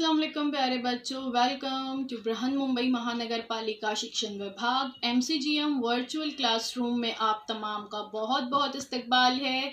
अस्सलाम वालेकुम प्यारे बच्चों, वेलकम टू बृहन मुंबई महानगर पालिका शिक्षण विभाग MCGM वर्चुअल क्लासरूम में आप तमाम का बहुत बहुत इस्तकबाल है।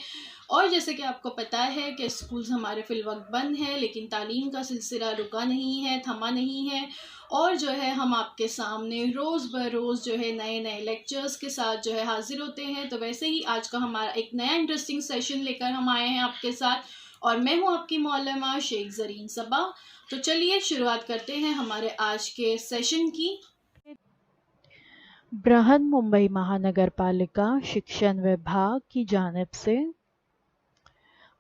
और जैसे कि आपको पता है कि स्कूल्स हमारे फिलवक्त बंद है, लेकिन तालीम का सिलसिला रुका नहीं है, थमा नहीं है। और जो है हम आपके सामने रोज़ ब रोज़ जो है नए नए लेक्चर्स के साथ जो है हाजिर होते हैं। तो वैसे ही आज का हमारा एक नया इंटरेस्टिंग सेशन लेकर हम आए हैं आपके साथ, और मैं हूं आपकी मौलमा शेख ज़रीन सबा। तो चलिए शुरुआत करते हैं हमारे आज के सेशन की। बृहन मुंबई महानगर पालिका शिक्षण विभाग की जानिब से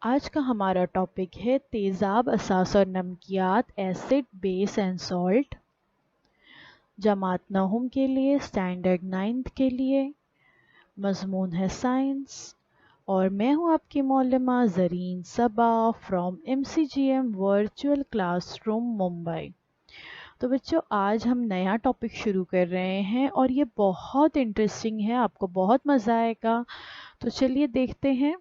आज का हमारा टॉपिक है तेज़ाब, असास और नमकियात, एसिड, बेस एंड सॉल्ट। जमात नहुम के लिए, स्टैंडर्ड 9th के लिए। मजमून है साइंस और मैं हूं आपकी मौलमा Zareen Saba from MCGM virtual classroom Mumbai. तो बच्चों, आज हम नया टॉपिक शुरू कर रहे हैं और ये बहुत इंटरेस्टिंग है, आपको बहुत मज़ा आएगा। तो चलिए देखते हैं।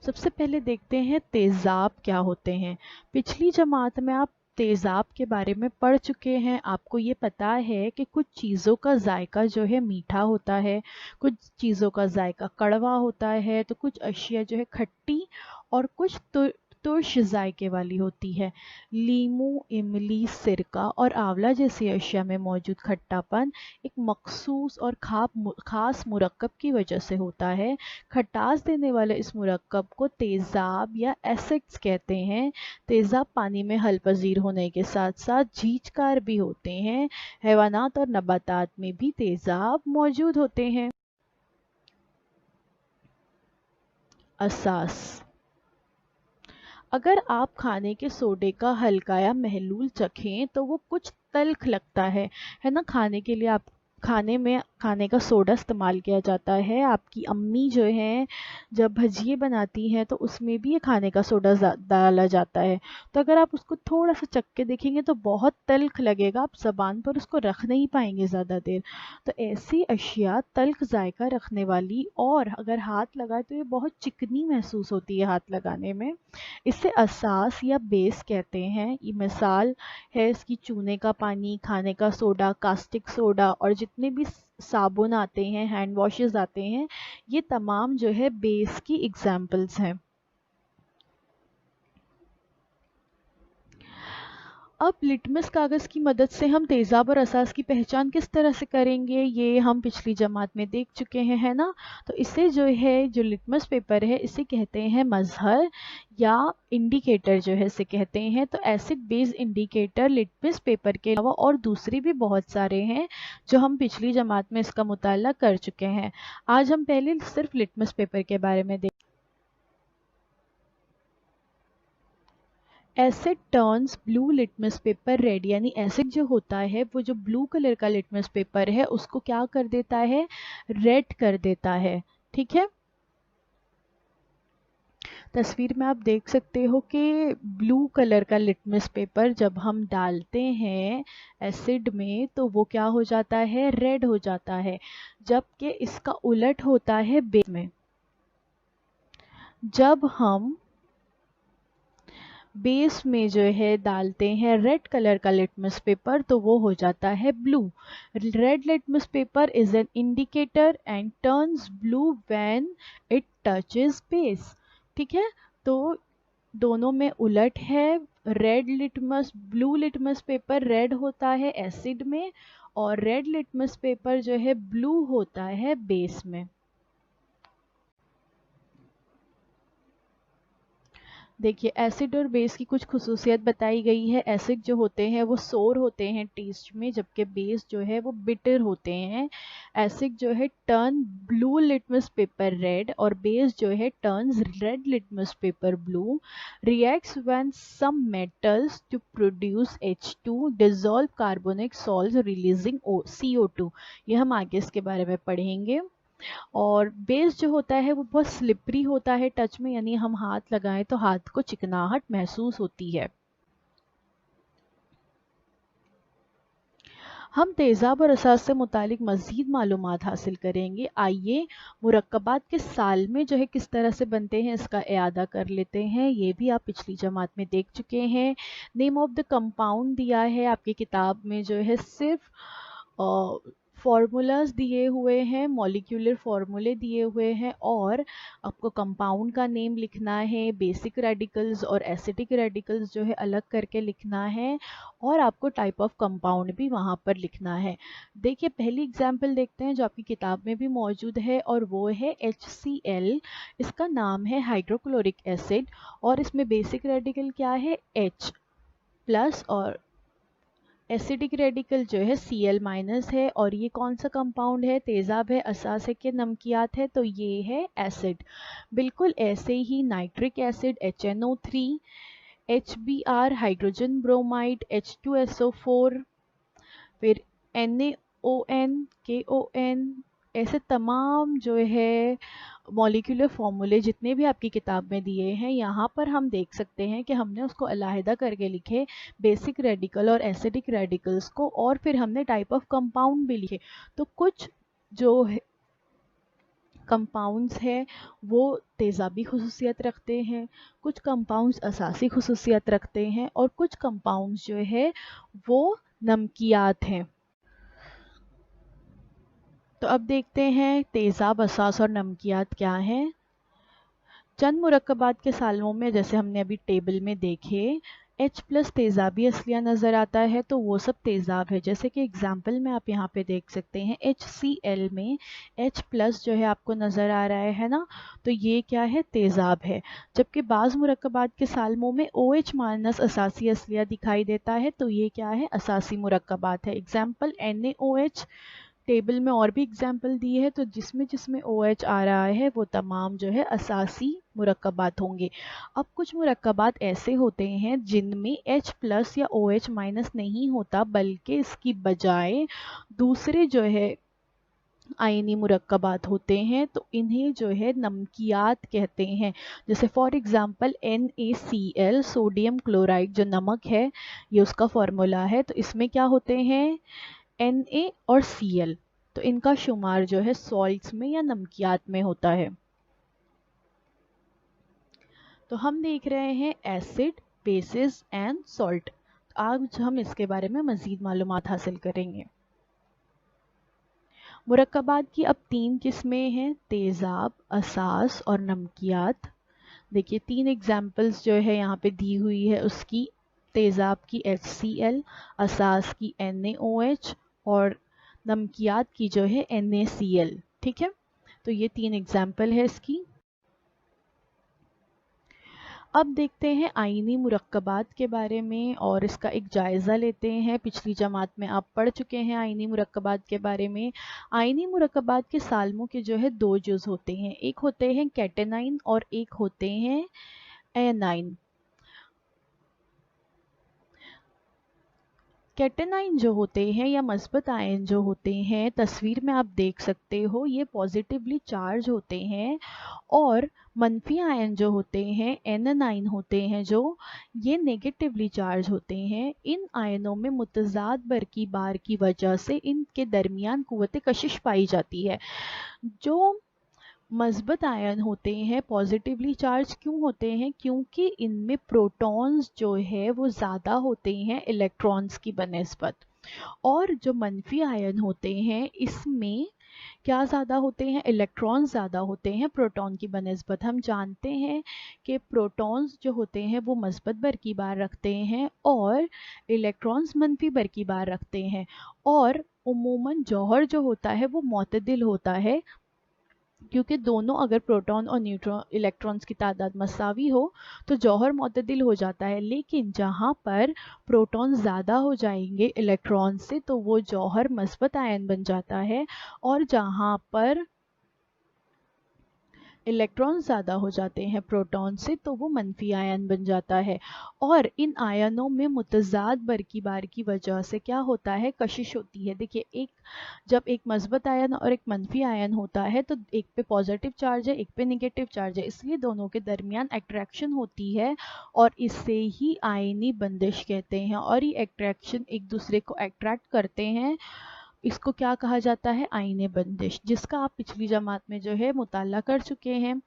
सबसे पहले देखते हैं तेज़ाब क्या होते हैं। पिछली जमात में आप तेज़ाब के बारे में पढ़ चुके हैं। आपको ये पता है कि कुछ चीज़ों का जायका जो है मीठा होता है, कुछ चीज़ों का जायका कड़वा होता है, तो कुछ अशिया जो है खट्टी और कुछ तुर्श जायके वाली होती है। लीमू, इमली, सिरका और आंवला जैसी अशिया में मौजूद खट्टापन एक मखसूस और खास मुरक्कब की वजह से होता है। खटास देने वाले इस मुरक्कब को तेज़ाब या एसिड्स कहते हैं। तेज़ाब पानी में हल पजीर होने के साथ साथ झीजकार भी होते हैं। हैवानात और नबातात में भी तेज़ाब मौजूद होते हैं। असास, अगर आप खाने के सोडे का हल्का या महलूल चखें तो वो कुछ तल्ख लगता है ना। खाने के लिए आप खाने में खाने का सोडा इस्तेमाल किया जाता है। आपकी अम्मी जो हैं जब भजिए बनाती हैं तो उसमें भी ये खाने का सोडा डाला जाता है। तो अगर आप उसको थोड़ा सा चख के देखेंगे तो बहुत तल्ख लगेगा, आप ज़बान पर उसको रख नहीं पाएंगे ज़्यादा देर। तो ऐसी अशिया तल्ख जायका रखने वाली, और अगर हाथ लगाए तो ये बहुत चिकनी महसूस होती है हाथ लगाने में। इसे असास या बेस कहते हैं। ये मिसाल है इसकी चूने का पानी, खाने का सोडा, कास्टिक सोडा और जितने भी साबुन आते हैं, हैंड वॉशेस आते हैं, ये तमाम जो है बेस की एग्जाम्पल्स हैं। अब लिटमस कागज़ की मदद से हम तेज़ाब और असास की पहचान किस तरह से करेंगे, ये हम पिछली जमात में देख चुके हैं, है ना। तो इसे जो है, जो लिटमस पेपर है, इसे कहते हैं मजहर या इंडिकेटर जो है इसे कहते हैं। तो acid base indicator litmus paper के अलावा और दूसरे भी बहुत सारे हैं जो हम पिछली जमात में इसका मुताला कर चुके हैं। आज हम पहले सिर्फ लिटमस पेपर के बारे में asset turns blue litmus paper red, यानी एसिड जो होता है वो जो ब्लू कलर का लिटमस पेपर है उसको क्या कर देता है, रेड कर देता है। ठीक है, तस्वीर में आप देख सकते हो कि ब्लू कलर का लिटमस पेपर जब हम डालते हैं एसिड में तो वो क्या हो जाता है, रेड हो जाता है। जबकि इसका उलट होता है बेस में। जब हम बेस में जो है डालते हैं रेड कलर का लिटमस पेपर तो वो हो जाता है blue. Red litmus paper is an indicator and turns blue when it touches base. ठीक है, तो दोनों में उलट है। Red litmus blue litmus paper red होता है एसिड में, और रेड लिटमस पेपर जो है ब्लू होता है बेस में। देखिए, एसिड और बेस की कुछ खुसूसियत बताई गई है। एसिड जो होते हैं वो सोर होते हैं टेस्ट में, जबकि बेस जो है वो बिटर होते हैं। एसिड जो है turn blue litmus paper red, और बेस जो है turns red litmus paper blue. Reacts when some metals to produce H2 dissolve carbonic salt releasing CO2। ये हम आगे इसके बारे में पढ़ेंगे। और बेस जो होता है वो बहुत स्लिपरी होता है टच में, यानी हम हाथ लगाएं तो हाथ को चिकनाहट महसूस होती है। हम तेज़ाब और असास से मुतालिक मज़ीद मालूमात हासिल करेंगे। आइए मुरक्कबात के साल में जो है किस तरह से बनते हैं इसका इआदा कर लेते हैं। ये भी आप पिछली जमात में देख चुके हैं। नेम ऑफ द कंपाउंड दिया है आपकी किताब में, जो है सिर्फ फार्मूलाज दिए हुए हैं, मॉलिक्यूलर फार्मूले दिए हुए हैं, और आपको कंपाउंड का नेम लिखना है। बेसिक रेडिकल्स और एसिडिक रेडिकल्स जो है अलग करके लिखना है, और आपको टाइप ऑफ कंपाउंड भी वहाँ पर लिखना है। देखिए पहली एग्जांपल देखते हैं जो आपकी किताब में भी मौजूद है, और वो है HCl। इसका नाम है हाइड्रोक्लोरिक एसिड, और इसमें बेसिक रेडिकल क्या है, H प्लस, और एसिडिक रेडिकल जो है Cl माइनस है। और ये कौन सा कंपाउंड है, तेज़ाब है, असास है कि नमकियात है, तो ये है एसिड। बिल्कुल ऐसे ही nitric acid HNO3, HBr hydrogen bromide, H2SO4, फिर NaON, KON, ऐसे तमाम जो है मॉलिक्यूलर फार्मूले जितने भी आपकी किताब में दिए हैं, यहाँ पर हम देख सकते हैं कि हमने उसको अलहदा करके लिखे, बेसिक रेडिकल और एसिडिक रेडिकल्स को, और फिर हमने टाइप ऑफ कंपाउंड भी लिखे। तो कुछ जो है कंपाउंड्स हैं वो तेज़ाबी खुसूसियत रखते हैं, कुछ कंपाउंड्स असासी खुसूसियत रखते हैं, और कुछ कंपाउंड्स जो है वो नमकियात हैं। तो अब देखते हैं तेज़ाब, असास और नमकियात क्या हैं। चंद मुरक्कबात के सालों में जैसे हमने अभी टेबल में देखे, H प्लस तेज़ाबी असलिया नज़र आता है, तो वो सब तेज़ाब है। जैसे कि एग्जाम्पल में आप यहाँ पे देख सकते हैं HCl में H प्लस जो है आपको नज़र आ रहा है ना, तो ये क्या है, तेज़ाब है। जबकि बाज़ मुरक्कबात के सालमों में OH माइनस असासी असलिया दिखाई देता है, तो ये क्या है, असासी मुरक्कबात है। एग्जाम्पल NaOH, टेबल में और भी एग्जाम्पल दिए हैं, तो जिसमें जिसमें OH आ रहा है वो तमाम जो है असासी मुरक्कबात होंगे। अब कुछ मुरक्कबात ऐसे होते हैं जिनमें H प्लस या OH माइनस नहीं होता, बल्कि इसकी बजाय दूसरे जो है आयनी मुरक्कबात होते हैं, तो इन्हें जो है नमकियात कहते हैं। जैसे for example NaCl, sodium chloride जो नमक है, ये उसका फॉर्मूला है। तो इसमें क्या होते हैं, Na और Cl, तो इनका शुमार जो है सॉल्ट्स में या नमकियात में होता है। तो हम देख रहे हैं एसिड, बेसिस एंड सॉल्ट। आज हम इसके बारे में मज़ीद मालूमात हासिल करेंगे। मुरक्कबात की अब 3 किस्में हैं, तेज़ाब, असास और नमकियात। देखिए 3 एग्जाम्पल्स जो है यहाँ पे दी हुई है उसकी, तेज़ाब की HCl, असास की NaOH, और नमकियात की जो है NaCl। ठीक है, तो ये 3 एग्जाम्पल है इसकी। अब देखते हैं आयनी मुरक्कबात के बारे में और इसका एक जायज़ा लेते हैं। पिछली जमात में आप पढ़ चुके हैं आयनी मुरक्कबात के बारे में। आयनी मुरक्कबात के सालमों के जो है 2 जुज़ होते हैं, एक होते हैं कैटेनाइन और एक होते हैं एनाइन। कैटेनाइन जो होते हैं या मस्बत आयन जो होते हैं, तस्वीर में आप देख सकते हो, ये पॉजिटिवली चार्ज होते हैं, और मनफी आयन जो होते हैं, एनानाइन होते हैं जो, ये नेगेटिवली चार्ज होते हैं। इन आयनों में मुतज़ाद बरकी बार की वजह से इनके दरमियान क़ुव्वत कशिश पाई जाती है। जो मस्बत आयन होते हैं पॉजिटिवली चार्ज क्यों होते हैं, क्योंकि इनमें प्रोटॉन्स जो है वो ज़्यादा होते हैं इलेक्ट्रॉन्स की बनिस्बत, और जो मनफी आयन होते हैं इसमें क्या ज़्यादा होते हैं, इलेक्ट्रॉन्स ज़्यादा होते हैं प्रोटॉन की बनिस्बत। हम जानते हैं कि प्रोटॉन्स जो होते हैं वो मस्बत बरकी बार रखते हैं और इलेक्ट्रॉन्स मनफी बरकी बार रखते हैं, और उमूमन जौहर जो होता है वो मुतदिल होता है, क्योंकि दोनों अगर प्रोटॉन और न्यूट्रॉन इलेक्ट्रॉन्स की तादाद मसावी हो तो जौहर मुतदिल हो जाता है। लेकिन जहाँ पर प्रोटॉन ज़्यादा हो जाएंगे इलेक्ट्रॉन से तो वो जौहर मस्बत आयन बन जाता है, और जहाँ पर इलेक्ट्रॉन ज़्यादा हो जाते हैं प्रोटॉन से तो वो मनफी आयन बन जाता है। और इन आयनों में मुतज़ाद बरक़ीबार की वजह से क्या होता है, कशिश होती है। देखिए, जब एक मस्बत आयन और एक मनफी आयन होता है तो एक पे पॉजिटिव चार्ज है, एक पे नेगेटिव चार्ज है, इसलिए दोनों के दरमियान अट्रैक्शन होती है और इसे ही आयनी बंदिश कहते हैं। और ये अट्रैक्शन एक दूसरे को अट्रैक्ट करते हैं, इसको क्या कहा जाता है, आईने बंदिश, जिसका आप पिछली जमात में जो है मुताला कर चुके हैं।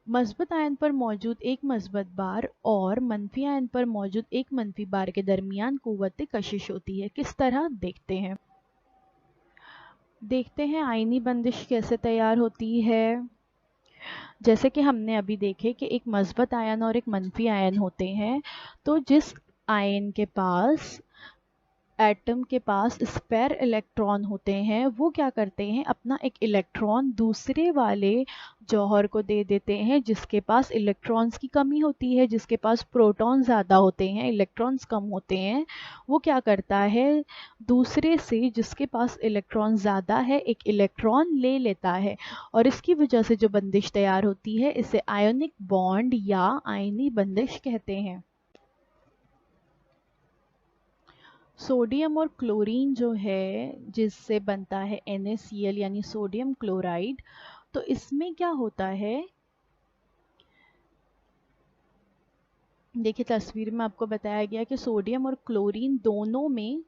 मस्बत आयन पर मौजूद एक मस्बत बार और मनफी आयन पर मौजूद एक मनफी बार के दरमियान कुव्वत कशिश होती है। किस तरह, देखते हैं आईनी बंदिश कैसे तैयार होती है। जैसे कि हमने अभी देखे कि एक मस्बत आयन और एक मनफी आयन होते हैं, तो जिस आयन के पास एटम के पास स्पेयर इलेक्ट्रॉन होते हैं वो क्या करते हैं, अपना एक इलेक्ट्रॉन दूसरे वाले जौहर को दे देते हैं जिसके पास इलेक्ट्रॉन्स की कमी होती है, जिसके पास प्रोटॉन ज़्यादा होते हैं, इलेक्ट्रॉन्स कम होते हैं। वो क्या करता है, दूसरे से जिसके पास इलेक्ट्रॉन ज़्यादा है एक इलेक्ट्रॉन ले लेता है और इसकी वजह से जो बंदिश तैयार होती है इसे आयोनिक बॉन्ड या आयनी बंदिश कहते हैं। सोडियम और क्लोरीन जो है जिससे बनता है NaCl यानी सोडियम क्लोराइड, तो इसमें क्या होता है, देखिए तस्वीर में आपको बताया गया कि सोडियम और क्लोरीन दोनों में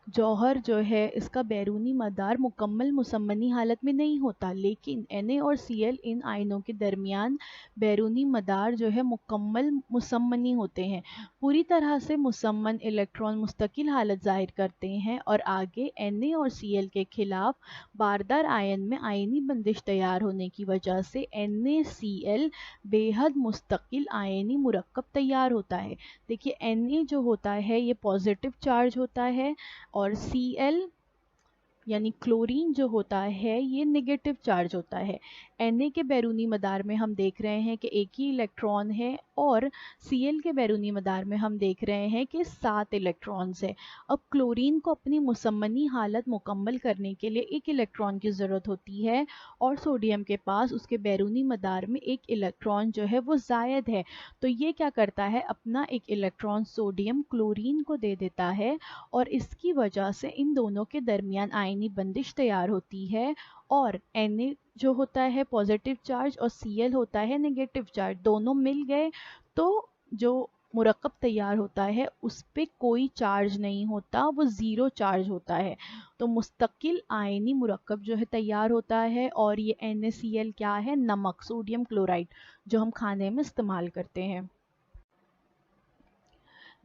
जौहर जो है इसका बैरूनी मदार मुकम्मल मुसम्मनी हालत में नहीं होता, लेकिन Na और Cl इन आयनों के दरमियान बैरूनी मदार जो है मुकम्मल मुसम्मनी होते हैं। पूरी तरह से मुसम्मन इलेक्ट्रॉन मुस्तकिल हालत जाहिर करते हैं और आगे Na और Cl के खिलाफ बारदार आयन में आयनी बंदिश तैयार होने की वजह से NaCl बेहद मुस्तकिल आयनी मुरक्कब तैयार होता है। देखिए Na जो होता है ये पॉजिटिव चार्ज होता है और Cl यानी क्लोरीन जो होता है ये नेगेटिव चार्ज होता है। Na के बैरूनी मदार में हम देख रहे हैं कि एक ही इलेक्ट्रॉन है और Cl के बैरूनी मदार में हम देख रहे हैं कि 7 इलेक्ट्रॉन्स है। अब क्लोरीन को अपनी मुसम्मनी हालत मुकम्मल करने के लिए एक इलेक्ट्रॉन की ज़रूरत होती है और सोडियम के पास उसके बैरूनी मदार में एक इलेक्ट्रॉन जो है वो ज़ायद है, तो ये क्या करता है, अपना एक इलेक्ट्रॉन सोडियम क्लोरीन को दे देता है और इसकी वजह से इन दोनों के दरमियान आयनी बंदिश तैयार होती है और Na जो होता है पॉजिटिव चार्ज और Cl होता है नेगेटिव चार्ज, दोनों मिल गए तो जो मुरक्कब तैयार होता है उस पे कोई चार्ज नहीं होता, वो ज़ीरो चार्ज होता है। तो मुस्तकिल आयनी मुरक्कब जो है तैयार होता है और ये NaCl क्या है, नमक, सोडियम क्लोराइड, जो हम खाने में इस्तेमाल करते हैं।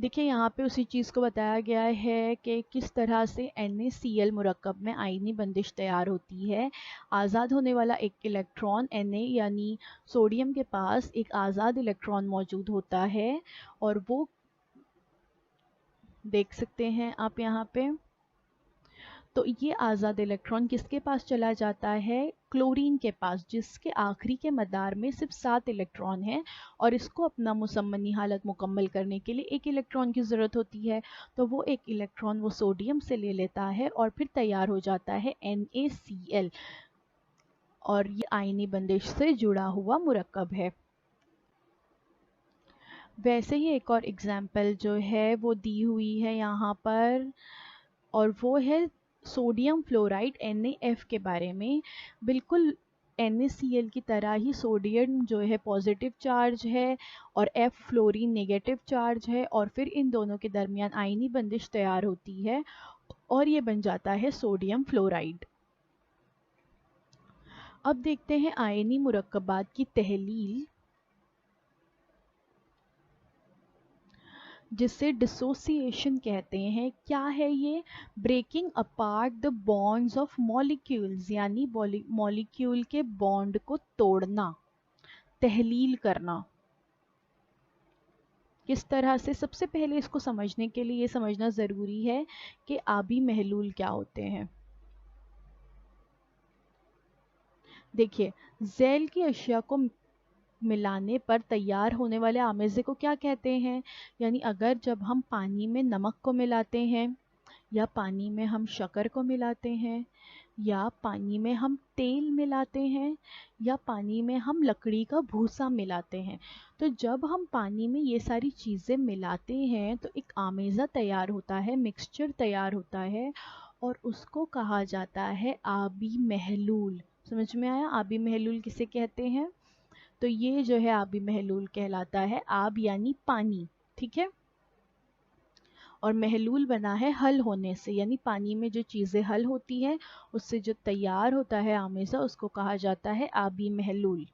देखिए यहाँ पे उसी चीज़ को बताया गया है कि किस तरह से NaCl मुरक्कब में आयनी बंदिश तैयार होती है। आज़ाद होने वाला एक इलेक्ट्रॉन Na यानी सोडियम के पास एक आज़ाद इलेक्ट्रॉन मौजूद होता है और वो देख सकते हैं आप यहाँ पे, तो ये आज़ाद इलेक्ट्रॉन किसके पास चला जाता है, क्लोरीन के पास, जिसके आखिरी के मदार में सिर्फ 7 इलेक्ट्रॉन हैं और इसको अपना मुसम्मनी हालत मुकम्मल करने के लिए एक इलेक्ट्रॉन की ज़रूरत होती है। तो वो एक इलेक्ट्रॉन वो सोडियम से ले लेता है और फिर तैयार हो जाता है NaCl और ये आयनी बंदिश से जुड़ा हुआ मुरक्कब है। वैसे ही एक और एग्जाम्पल जो है वो दी हुई है यहाँ पर और वो है सोडियम फ्लोराइड NaF के बारे में। बिल्कुल NaCl की तरह ही सोडियम जो है पॉजिटिव चार्ज है और F फ्लोरीन नेगेटिव चार्ज है और फिर इन दोनों के दरमियान आयनी बंदिश तैयार होती है और ये बन जाता है सोडियम फ्लोराइड। अब देखते हैं आयनी मुरक्कबात की तहलील, जिसे डिसोसिएशन कहते हैं। क्या है ये, breaking apart the bonds of molecules, यानी मॉलिक्यूल के बॉन्ड को तोड़ना, तहलील करना। किस तरह से, सबसे पहले इसको समझने के लिए ये समझना ज़रूरी है कि आबी महलूल क्या होते हैं। देखिए ज़ैल की अशिया को मिलाने पर तैयार होने वाले आमेज़े को क्या कहते हैं, यानी अगर जब हम पानी में नमक को मिलाते हैं या पानी में हम शक्कर को मिलाते हैं या पानी में हम तेल मिलाते हैं, या पानी में हम लकड़ी का भूसा मिलाते हैं। तो जब हम पानी में ये सारी चीज़ें मिलाते हैं तो एक आमेज़ा तैयार होता है, मिक्सचर तैयार होता है, और उसको कहा जाता है आबी महलूल। समझ में आया आबी महलूल किसे कहते हैं? तो ये जो है आबी महलूल कहलाता है। आब यानी पानी, ठीक है, और महलूल बना है हल होने से, यानी पानी में जो चीज़ें हल होती हैं उससे जो तैयार होता है आमेज़ा, उसको कहा जाता है आबी महलूल।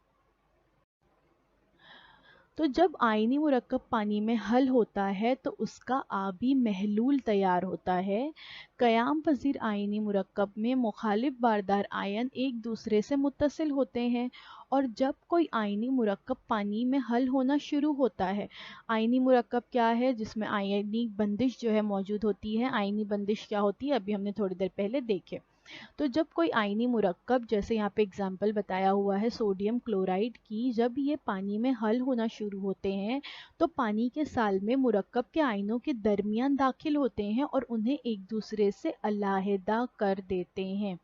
तो जब आयनी मुरक्कब पानी में हल होता है तो उसका आबी महलूल तैयार होता है। क़याम पज़ीर आयनी मुरक्कब में मुखालिफ बारदार आयन एक दूसरे से मुत्तसिल होते हैं, और जब कोई आयनी मुरक्कब पानी में हल होना शुरू होता है, आयनी मुरक्कब क्या है? जिसमें आयनी बंदिश जो है मौजूद होती है। आयनी बंदिश क्या होती है अभी हमने थोड़ी देर पहले देखे। तो जब कोई आयनी मुरक्कब, जैसे यहाँ पे एग्जाम्पल बताया हुआ है सोडियम क्लोराइड की, जब ये पानी में हल होना शुरू होते हैं तो पानी के साल में मुरक्कब के आयनों के दरमियान दाखिल होते हैं और उन्हें एक दूसरे से अलहदा कर देते हैं।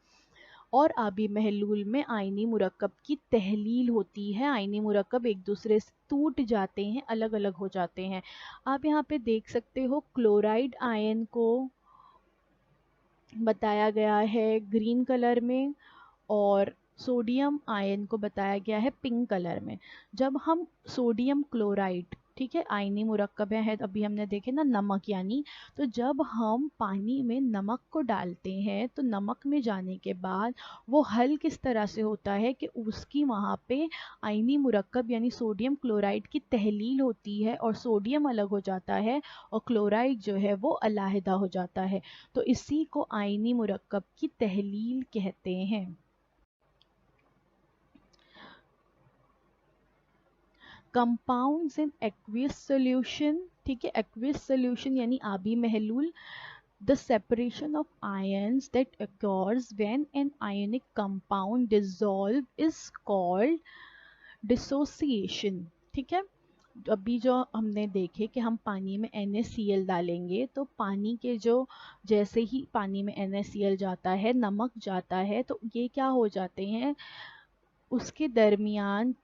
और आबी महलूल में आयनी मुरक्कब की तहलील होती है। आयनी मुरक्कब एक दूसरे से टूट जाते हैं, अलग अलग हो जाते हैं। आप यहाँ पे देख सकते हो क्लोराइड आयन को बताया गया है ग्रीन कलर में, और सोडियम आयन को बताया गया है पिंक कलर में। जब हम सोडियम क्लोराइड, ठीक है, आयनी मुरक्कब है, अभी हमने देखे ना नमक यानी, तो जब हम पानी में नमक को डालते हैं तो नमक में जाने के बाद वो हल किस तरह से होता है कि उसकी वहाँ पे आयनी मुरक्कब यानी सोडियम क्लोराइड की तहलील होती है, और सोडियम अलग हो जाता है और क्लोराइड जो है वो अलहदा हो जाता है। तो इसी को आयनी मुरक्कब की तहलील कहते हैं। कंपाउंड्स इन एक्वियस सोल्यूशन, ठीक है, एक्वियस सोल्यूशन यानी आबी महलूल, the separation of ions that occurs when an ionic compound dissolve is called dissociation, ठीक है। अभी जो हमने देखे कि हम पानी में NaCl डालेंगे तो पानी के जो, जैसे ही पानी में NaCl जाता है, नमक जाता है, तो ये क्या हो जाते हैं, उसके दरमियान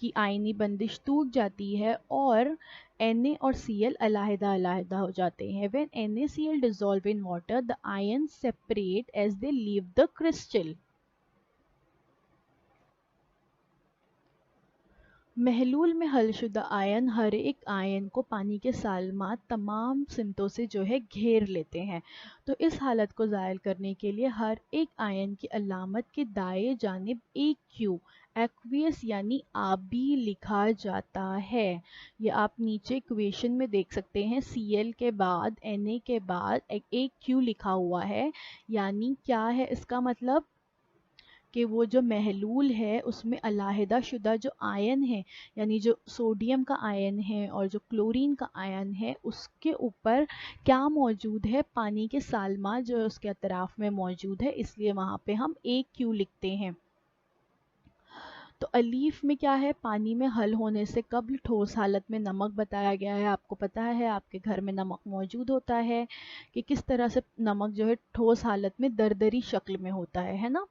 की आयनी बंदिश टूट जाती है और Na और Cl अलहदा अलहदा हो जाते हैं। When NaCl dissolve in water, the ions separate as they leave the crystal. महलूल में हलशुदा आयन हर एक आयन को पानी के सालमात तमाम सिमतों से जो है घेर लेते हैं। तो इस हालत को ज़ायल करने के लिए हर एक आयन की अलामत के दाएं जानिब एक क्यू, एक्वियस यानी आबी लिखा जाता है। ये आप नीचे इक्वेशन में देख सकते हैं, Cl के बाद Na के बाद एक क्यू लिखा हुआ है। यानी क्या है इसका मतलब कि वो जो महलूल है उसमें अलहदा शुदा जो आयन है, यानी जो सोडियम का आयन है और जो क्लोरीन का आयन है, उसके ऊपर क्या मौजूद है, पानी के सालमा जो उसके अतराफ में मौजूद है, इसलिए वहाँ पे हम एक क्यू लिखते हैं। तो अलीफ में क्या है, पानी में हल होने से कब्ल ठोस हालत में नमक बताया गया है। आपको पता है आपके घर में नमक मौजूद होता है कि किस तरह से नमक जो है ठोस हालत में दरदरी शक्ल में होता है ना।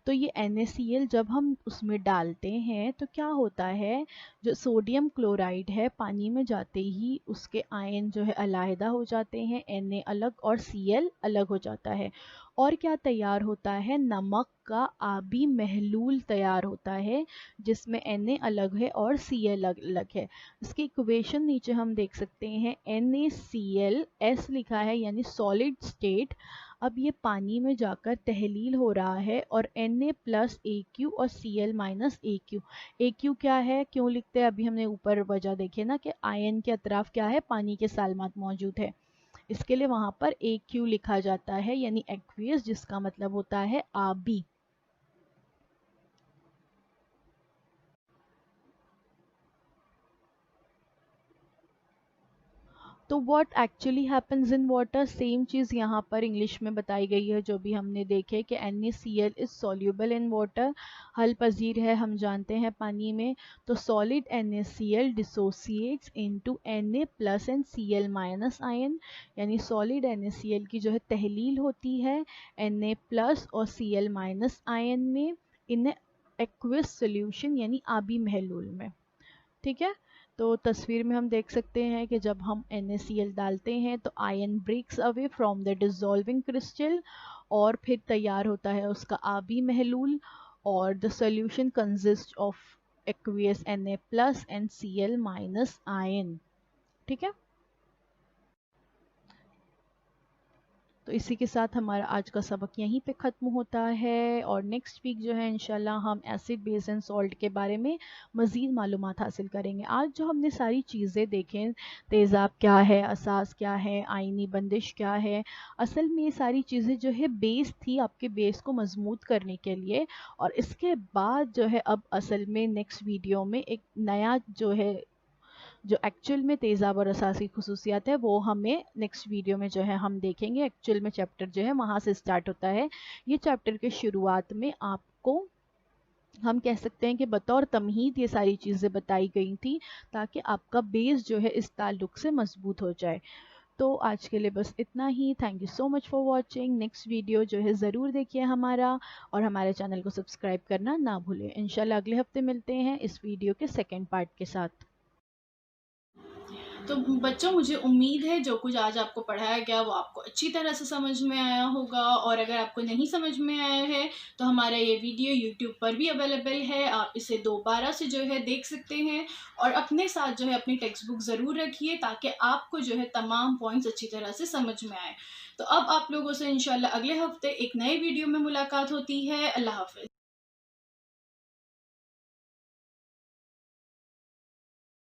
तो ये NaCl जब हम उसमें डालते हैं तो क्या होता है, जो सोडियम क्लोराइड है पानी में जाते ही उसके आयन जो है अलहदा हो जाते हैं, Na अलग और Cl अलग हो जाता है, और क्या तैयार होता है, नमक का आबी महलूल तैयार होता है जिसमें Na अलग है और Cl अलग है। इसकी इक्वेशन नीचे हम देख सकते हैं, NaCl S लिखा है यानी सॉलिड स्टेट। अब ये पानी में जाकर तहलील हो रहा है और Na प्लस AQ और Cl माइनस AQ। AQ क्या है, क्यों लिखते हैं, अभी हमने ऊपर वजह देखे ना कि आयन के अतराफ क्या है, पानी के सालमात मौजूद है, इसके लिए वहाँ पर AQ लिखा जाता है यानी एक्वियस, जिसका मतलब होता है आबी। तो what actually happens in water, same चीज़ यहाँ पर इंग्लिश में बताई गई है जो भी हमने देखे कि NaCl is soluble in water, हल पजीर है हम जानते हैं पानी में। तो solid NaCl dissociates into Na plus and Cl minus ion, यानी सॉलिड NaCl की जो है तहलील होती है Na प्लस और Cl माइनस आयन में इन एक्वियस सोल्यूशन यानी आबी महलूल में। ठीक है, तो तस्वीर में हम देख सकते हैं कि जब हम NaCl डालते हैं तो ion breaks away from the dissolving crystal और फिर तैयार होता है उसका आबी महलूल, और the solution consist of aqueous Na plus and Cl minus ion. ठीक है, तो इसी के साथ हमारा आज का सबक यहीं पे ख़त्म होता है, और नेक्स्ट वीक जो है इंशाल्लाह हम एसिड बेस एंड सॉल्ट के बारे में मज़ीद मालूमात हासिल करेंगे। आज जो हमने सारी चीज़ें देखें, तेज़ाब क्या है, असास क्या है, आइनी बंदिश क्या है, असल में ये सारी चीज़ें जो है बेस थी आपके बेस को मजबूत करने के लिए। और इसके बाद जो है अब असल में नेक्स्ट वीडियो में एक नया जो एक्चुअल में तेज़ाब और असासी खसूसियात है वो हमें नेक्स्ट वीडियो में जो है हम देखेंगे। एक्चुअल में चैप्टर जो है वहाँ से स्टार्ट होता है। ये चैप्टर के शुरुआत में आपको हम कह सकते हैं कि बतौर तमहीद ये सारी चीज़ें बताई गई थी ताकि आपका बेस जो है इस ताल्लुक से मजबूत हो जाए। तो आज के लिए बस इतना ही। Thank you so much for watching. Next video जो है ज़रूर देखिए हमारा, और हमारे चैनल को सब्सक्राइब करना ना भूलें। इंशाल्लाह अगले हफ्ते मिलते हैं इस वीडियो के सेकेंड पार्ट के साथ। तो बच्चों, मुझे उम्मीद है जो कुछ आज आपको पढ़ाया गया वो आपको अच्छी तरह से समझ में आया होगा, और अगर आपको नहीं समझ में आया है तो हमारा ये वीडियो YouTube पर भी अवेलेबल है, आप इसे दोबारा से जो है देख सकते हैं। और अपने साथ जो है अपनी टेक्स्ट बुक ज़रूर रखिए ताकि आपको जो है तमाम पॉइंट्स अच्छी तरह से समझ में आए। तो अब आप लोगों से इंशाल्लाह अगले हफ्ते एक नए वीडियो में मुलाकात होती है। अल्लाह हाफ़िज़।